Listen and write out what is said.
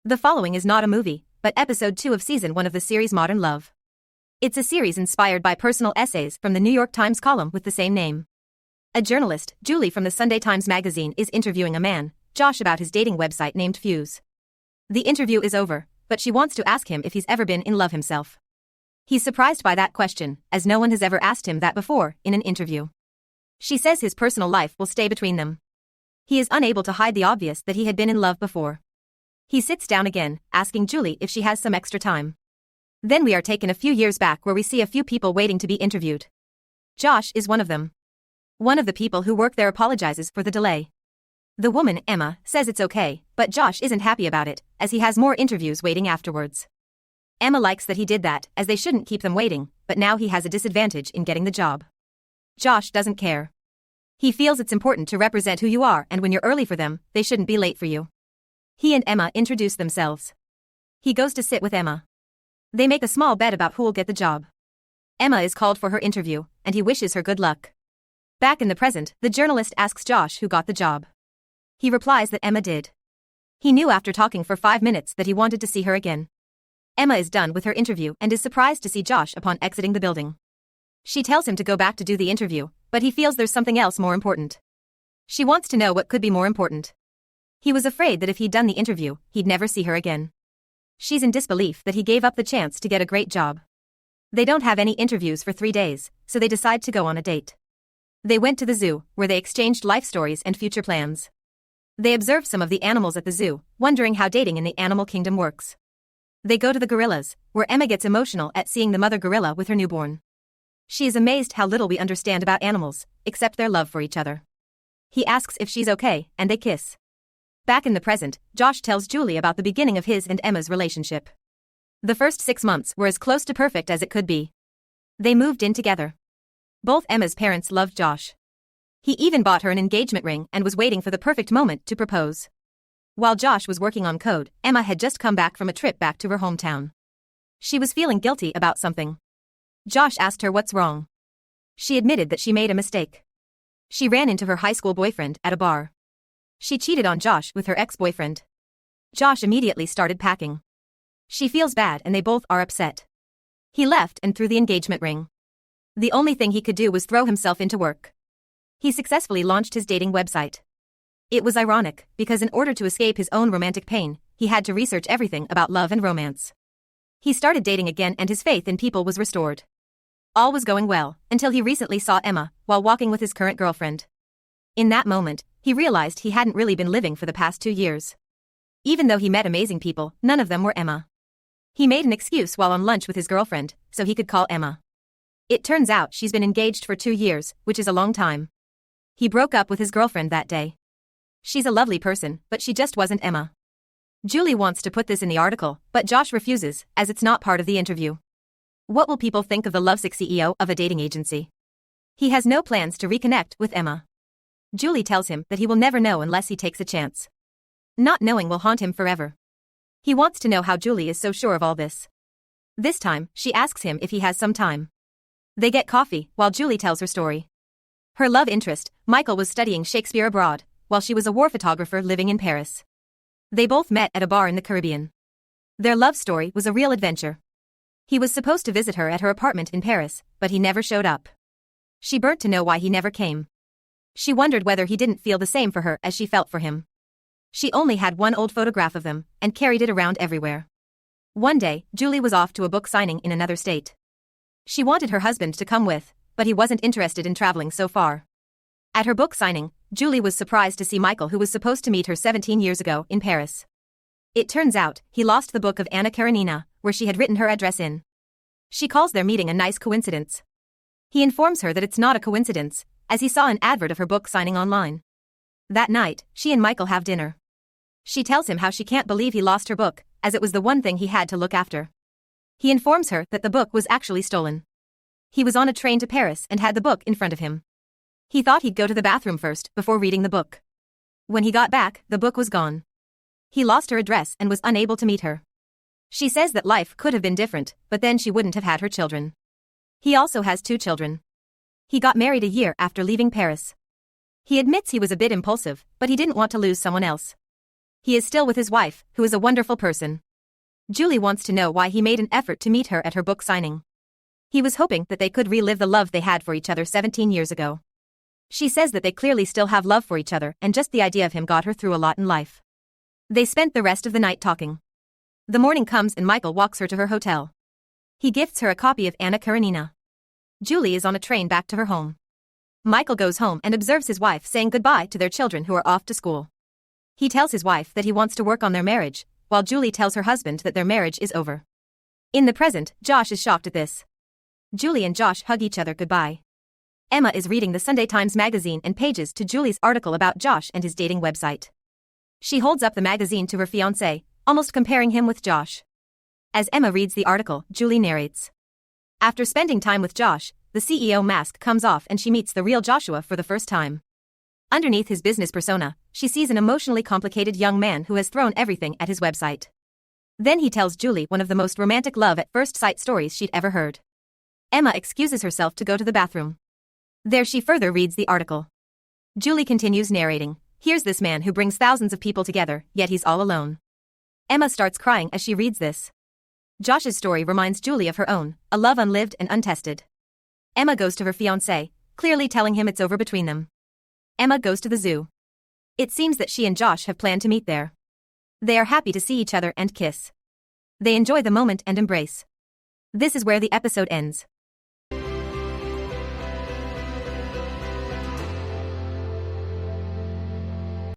The following is not a movie, but episode 2 of season 1 of the series Modern Love. It's a series inspired by personal essays from the New York Times column with the same name. A journalist, Julie from the Sunday Times magazine, is interviewing a man, Josh, about his dating website named Fuse. The interview is over, but she wants to ask him if he's ever been in love himself. He's surprised by that question, as no one has ever asked him that before in an interview. She says his personal life will stay between them. He is unable to hide the obvious that he had been in love before. He sits down again, asking Julie if she has some extra time. Then we are taken a few years back where we see a few people waiting to be interviewed. Josh is one of them. One of the people who work there apologizes for the delay. The woman, Emma, says it's okay, but Josh isn't happy about it, as he has more interviews waiting afterwards. Emma likes that he did that, as they shouldn't keep them waiting, but now he has a disadvantage in getting the job. Josh doesn't care. He feels it's important to represent who you are, and when you're early for them, they shouldn't be late for you. He and Emma introduce themselves. He goes to sit with Emma. They make a small bet about who'll get the job. Emma is called for her interview, and he wishes her good luck. Back in the present, the journalist asks Josh who got the job. He replies that Emma did. He knew after talking for 5 minutes that he wanted to see her again. Emma is done with her interview and is surprised to see Josh upon exiting the building. She tells him to go back to do the interview, but he feels there's something else more important. She wants to know what could be more important. He was afraid that if he'd done the interview, he'd never see her again. She's in disbelief that he gave up the chance to get a great job. They don't have any interviews for 3 days, so they decide to go on a date. They went to the zoo, where they exchanged life stories and future plans. They observed some of the animals at the zoo, wondering how dating in the animal kingdom works. They go to the gorillas, where Emma gets emotional at seeing the mother gorilla with her newborn. She is amazed how little we understand about animals, except their love for each other. He asks if she's okay, and they kiss. Back in the present, Josh tells Julie about the beginning of his and Emma's relationship. The first 6 months were as close to perfect as it could be. They moved in together. Both Emma's parents loved Josh. He even bought her an engagement ring and was waiting for the perfect moment to propose. While Josh was working on code, Emma had just come back from a trip back to her hometown. She was feeling guilty about something. Josh asked her what's wrong. She admitted that she made a mistake. She ran into her high school boyfriend at a bar. She cheated on Josh with her ex-boyfriend. Josh immediately started packing. She feels bad and they both are upset. He left and threw the engagement ring. The only thing he could do was throw himself into work. He successfully launched his dating website. It was ironic, because in order to escape his own romantic pain, he had to research everything about love and romance. He started dating again and his faith in people was restored. All was going well, until he recently saw Emma, while walking with his current girlfriend. In that moment, he realized he hadn't really been living for the past 2 years. Even though he met amazing people, none of them were Emma. He made an excuse while on lunch with his girlfriend, so he could call Emma. It turns out she's been engaged for 2 years, which is a long time. He broke up with his girlfriend that day. She's a lovely person, but she just wasn't Emma. Julie wants to put this in the article, but Josh refuses, as it's not part of the interview. What will people think of the lovesick CEO of a dating agency? He has no plans to reconnect with Emma. Julie tells him that he will never know unless he takes a chance. Not knowing will haunt him forever. He wants to know how Julie is so sure of all this. This time, she asks him if he has some time. They get coffee, while Julie tells her story. Her love interest, Michael, was studying Shakespeare abroad, while she was a war photographer living in Paris. They both met at a bar in the Caribbean. Their love story was a real adventure. He was supposed to visit her at her apartment in Paris, but he never showed up. She burnt to know why he never came. She wondered whether he didn't feel the same for her as she felt for him. She only had one old photograph of them, and carried it around everywhere. One day, Julie was off to a book signing in another state. She wanted her husband to come with, but he wasn't interested in traveling so far. At her book signing, Julie was surprised to see Michael, who was supposed to meet her 17 years ago, in Paris. It turns out, he lost the book of Anna Karenina, where she had written her address in. She calls their meeting a nice coincidence. He informs her that it's not a coincidence, as he saw an advert of her book signing online. That night, she and Michael have dinner. She tells him how she can't believe he lost her book, as it was the one thing he had to look after. He informs her that the book was actually stolen. He was on a train to Paris and had the book in front of him. He thought he'd go to the bathroom first before reading the book. When he got back, the book was gone. He lost her address and was unable to meet her. She says that life could have been different, but then she wouldn't have had her children. He also has 2 children. He got married a year after leaving Paris. He admits he was a bit impulsive, but he didn't want to lose someone else. He is still with his wife, who is a wonderful person. Julie wants to know why he made an effort to meet her at her book signing. He was hoping that they could relive the love they had for each other 17 years ago. She says that they clearly still have love for each other, and just the idea of him got her through a lot in life. They spent the rest of the night talking. The morning comes and Michael walks her to her hotel. He gifts her a copy of Anna Karenina. Julie is on a train back to her home. Michael goes home and observes his wife saying goodbye to their children who are off to school. He tells his wife that he wants to work on their marriage, while Julie tells her husband that their marriage is over. In the present, Josh is shocked at this. Julie and Josh hug each other goodbye. Emma is reading the Sunday Times magazine and pages to Julie's article about Josh and his dating website. She holds up the magazine to her fiancé, almost comparing him with Josh. As Emma reads the article, Julie narrates. After spending time with Josh, the CEO mask comes off and she meets the real Joshua for the first time. Underneath his business persona, she sees an emotionally complicated young man who has thrown everything at his website. Then he tells Julie one of the most romantic love at first sight stories she'd ever heard. Emma excuses herself to go to the bathroom. There she further reads the article. Julie continues narrating. Here's this man who brings thousands of people together, yet he's all alone. Emma starts crying as she reads this. Josh's story reminds Julie of her own, a love unlived and untested. Emma goes to her fiancé, clearly telling him it's over between them. Emma goes to the zoo. It seems that she and Josh have planned to meet there. They are happy to see each other and kiss. They enjoy the moment and embrace. This is where the episode ends.